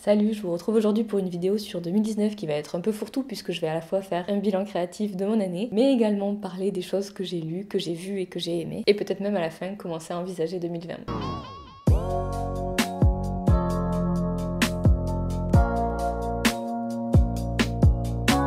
Salut, je vous retrouve aujourd'hui pour une vidéo sur 2019 qui va être un peu fourre-tout puisque je vais à la fois faire un bilan créatif de mon année, mais également parler des choses que j'ai lues, que j'ai vues et que j'ai aimées, et peut-être même à la fin commencer à envisager 2020.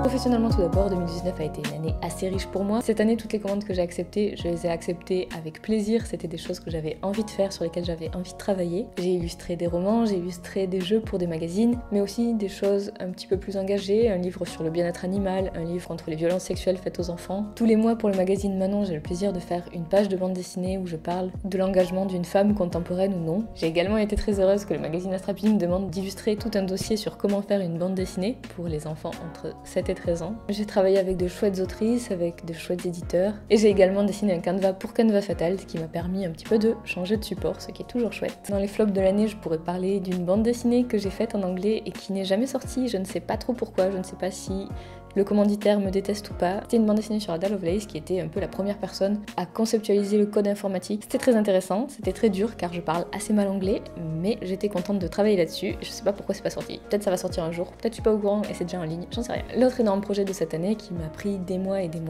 Professionnellement tout d'abord, 2019 a été une année assez riche pour moi. Cette année, toutes les commandes que j'ai acceptées, je les ai acceptées avec plaisir. C'était des choses que j'avais envie de faire, sur lesquelles j'avais envie de travailler. J'ai illustré des romans, j'ai illustré des jeux pour des magazines, mais aussi des choses un petit peu plus engagées, un livre sur le bien-être animal, un livre contre les violences sexuelles faites aux enfants. Tous les mois pour le magazine Manon, j'ai le plaisir de faire une page de bande dessinée où je parle de l'engagement d'une femme contemporaine ou non. J'ai également été très heureuse que le magazine Astrapi me demande d'illustrer tout un dossier sur comment faire une bande dessinée pour les enfants entre 7 et 13 ans. J'ai travaillé avec de chouettes autrices, avec de chouettes éditeurs, et j'ai également dessiné un canevas pour Canvas Fatal, ce qui m'a permis un petit peu de changer de support, ce qui est toujours chouette. Dans les flops de l'année, je pourrais parler d'une bande dessinée que j'ai faite en anglais et qui n'est jamais sortie. Je ne sais pas trop pourquoi, je ne sais pas si le commanditaire me déteste ou pas. C'était une bande dessinée sur Ada Lovelace qui était un peu la première personne à conceptualiser le code informatique. C'était très intéressant, c'était très dur car je parle assez mal anglais, mais j'étais contente de travailler là-dessus. Je sais pas pourquoi c'est pas sorti. Peut-être ça va sortir un jour, peut-être je suis pas au courant et c'est déjà en ligne, j'en sais rien. L'autre énorme projet de cette année qui m'a pris des mois, et bien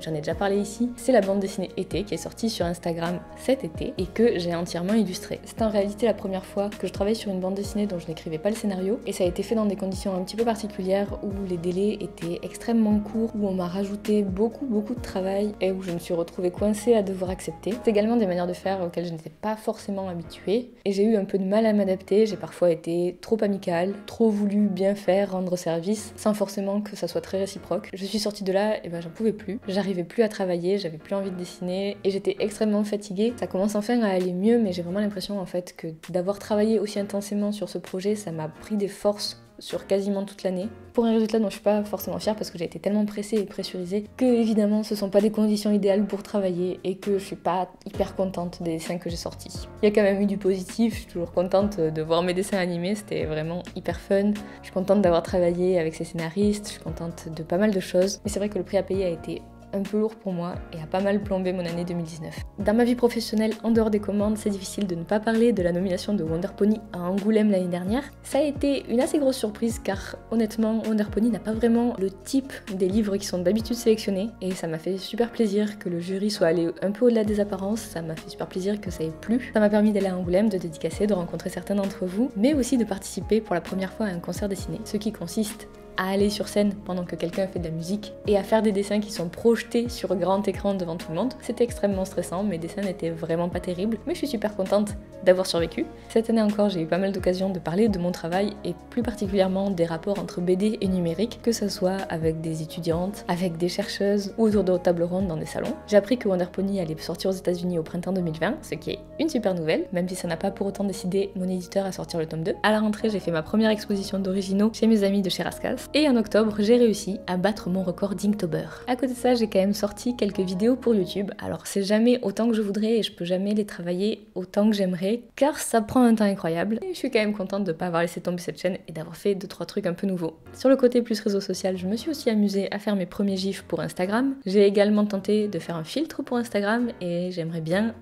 j'en ai déjà parlé ici, c'est la bande dessinée Été qui est sortie sur Instagram cet été et que j'ai entièrement illustrée. C'est en réalité la première fois que je travaille sur une bande dessinée dont je n'écrivais pas le scénario et ça a été fait dans des conditions un petit peu particulières où les délais étaient extrêmement court, où on m'a rajouté beaucoup de travail et où je me suis retrouvée coincée à devoir accepter. C'est également des manières de faire auxquelles je n'étais pas forcément habituée et j'ai eu un peu de mal à m'adapter. J'ai parfois été trop amicale, trop voulu bien faire, rendre service, sans forcément que ça soit très réciproque. Je suis sortie de là et j'en pouvais plus. J'arrivais plus à travailler, j'avais plus envie de dessiner et j'étais extrêmement fatiguée. Ça commence enfin à aller mieux, mais j'ai vraiment l'impression en fait que d'avoir travaillé aussi intensément sur ce projet, ça m'a pris des forces sur quasiment toute l'année. Pour un résultat dont je suis pas forcément fière parce que j'ai été tellement pressée et pressurisée que évidemment ce sont pas des conditions idéales pour travailler et que je suis pas hyper contente des dessins que j'ai sortis. Il y a quand même eu du positif, je suis toujours contente de voir mes dessins animés, c'était vraiment hyper fun. Je suis contente d'avoir travaillé avec ces scénaristes, je suis contente de pas mal de choses, mais c'est vrai que le prix à payer a été un peu lourd pour moi et a pas mal plombé mon année 2019. Dans ma vie professionnelle, en dehors des commandes, c'est difficile de ne pas parler de la nomination de Wonder Pony à Angoulême l'année dernière. Ça a été une assez grosse surprise car honnêtement, Wonder Pony n'a pas vraiment le type des livres qui sont d'habitude sélectionnés et ça m'a fait super plaisir que le jury soit allé un peu au-delà des apparences, ça m'a fait super plaisir que ça ait plu. Ça m'a permis d'aller à Angoulême, de dédicacer, de rencontrer certains d'entre vous, mais aussi de participer pour la première fois à un concert dessiné, ce qui consiste à aller sur scène pendant que quelqu'un fait de la musique et à faire des dessins qui sont projetés sur grand écran devant tout le monde. C'était extrêmement stressant, mes dessins n'étaient vraiment pas terribles, mais je suis super contente d'avoir survécu. Cette année encore, j'ai eu pas mal d'occasions de parler de mon travail et plus particulièrement des rapports entre BD et numérique, que ce soit avec des étudiantes, avec des chercheuses ou autour de tables rondes dans des salons. J'ai appris que Wonder Pony allait sortir aux États-Unis au printemps 2020, ce qui est une super nouvelle, même si ça n'a pas pour autant décidé mon éditeur à sortir le tome 2. À la rentrée, j'ai fait ma première exposition d'originaux chez mes amis de chez Rascas. Et en octobre, j'ai réussi à battre mon record d'Inktober. À côté de ça, j'ai quand même sorti quelques vidéos pour YouTube. Alors c'est jamais autant que je voudrais et je peux jamais les travailler autant que j'aimerais car ça prend un temps incroyable. Et je suis quand même contente de pas avoir laissé tomber cette chaîne et d'avoir fait 2-3 trucs un peu nouveaux. Sur le côté plus réseau social, je me suis aussi amusée à faire mes premiers gifs pour Instagram. J'ai également tenté de faire un filtre pour Instagram et j'aimerais bien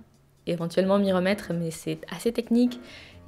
éventuellement m'y remettre, mais c'est assez technique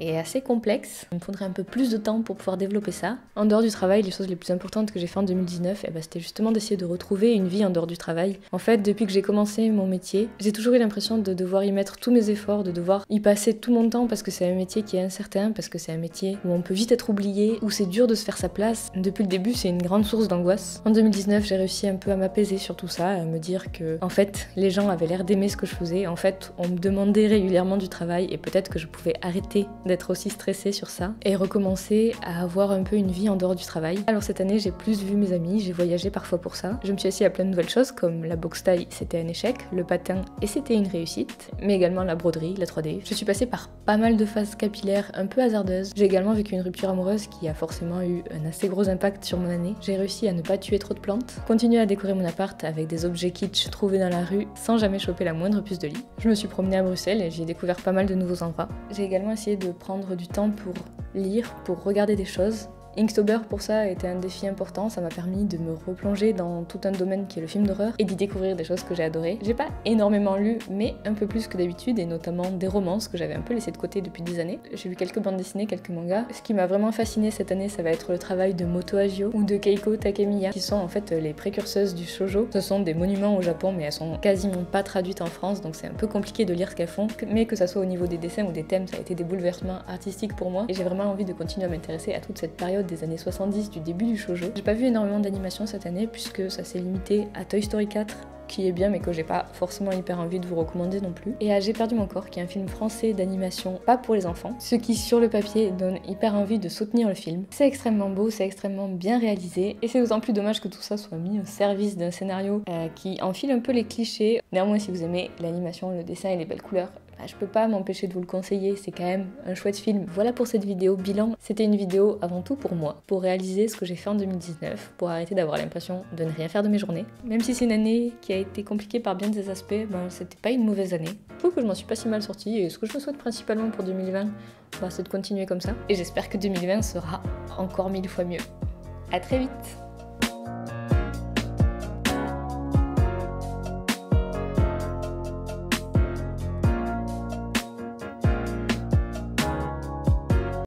et assez complexe. Il me faudrait un peu plus de temps pour pouvoir développer ça. En dehors du travail, les choses les plus importantes que j'ai fait en 2019, c'était justement d'essayer de retrouver une vie en dehors du travail. En fait, depuis que j'ai commencé mon métier, j'ai toujours eu l'impression de devoir y mettre tous mes efforts, de devoir y passer tout mon temps parce que c'est un métier qui est incertain, parce que c'est un métier où on peut vite être oublié, où c'est dur de se faire sa place. Depuis le début, c'est une grande source d'angoisse. En 2019, j'ai réussi un peu à m'apaiser sur tout ça, à me dire que, en fait, les gens avaient l'air d'aimer ce que je faisais. En fait, on me demandait régulièrement du travail et peut-être que je pouvais arrêter d'être aussi stressée sur ça et recommencer à avoir un peu une vie en dehors du travail. Alors cette année, j'ai plus vu mes amis, j'ai voyagé parfois pour ça. Je me suis assise à plein de nouvelles choses comme la boxe taille, c'était un échec, le patin et c'était une réussite, mais également la broderie, la 3D. Je suis passée par pas mal de phases capillaires un peu hasardeuses. J'ai également vécu une rupture amoureuse qui a forcément eu un assez gros impact sur mon année. J'ai réussi à ne pas tuer trop de plantes, continuer à décorer mon appart avec des objets kitsch trouvés dans la rue sans jamais choper la moindre puce de lit. Je me suis promenée à Bruxelles et j'ai découvert pas mal de nouveaux endroits. J'ai également essayé de prendre du temps pour lire, pour regarder des choses, Inktober pour ça a été un défi important, ça m'a permis de me replonger dans tout un domaine qui est le film d'horreur et d'y découvrir des choses que j'ai adorées. J'ai pas énormément lu, mais un peu plus que d'habitude, et notamment des romances que j'avais un peu laissées de côté depuis des années. J'ai lu quelques bandes dessinées, quelques mangas. Ce qui m'a vraiment fascinée cette année, ça va être le travail de Moto Hagio ou de Keiko Takemiya, qui sont en fait les précurseuses du shoujo. Ce sont des monuments au Japon, mais elles sont quasiment pas traduites en France, donc c'est un peu compliqué de lire ce qu'elles font. Mais que ça soit au niveau des dessins ou des thèmes, ça a été des bouleversements artistiques pour moi, et j'ai vraiment envie de continuer à m'intéresser à toute cette période des années 70, du début du shoujo. J'ai pas vu énormément d'animation cette année, puisque ça s'est limité à Toy Story 4, qui est bien mais que j'ai pas forcément hyper envie de vous recommander non plus, et à J'ai perdu mon corps, qui est un film français d'animation pas pour les enfants, ce qui sur le papier donne hyper envie de soutenir le film. C'est extrêmement beau, c'est extrêmement bien réalisé, et c'est d'autant plus dommage que tout ça soit mis au service d'un scénario qui enfile un peu les clichés. Néanmoins, si vous aimez l'animation, le dessin et les belles couleurs, je peux pas m'empêcher de vous le conseiller, c'est quand même un chouette film. Voilà pour cette vidéo bilan. C'était une vidéo avant tout pour moi, pour réaliser ce que j'ai fait en 2019, pour arrêter d'avoir l'impression de ne rien faire de mes journées. Même si c'est une année qui a été compliquée par bien des aspects, c'était pas une mauvaise année. Je trouve que je m'en suis pas si mal sortie, et ce que je me souhaite principalement pour 2020, c'est de continuer comme ça. Et j'espère que 2020 sera encore 1000 fois mieux. À très vite!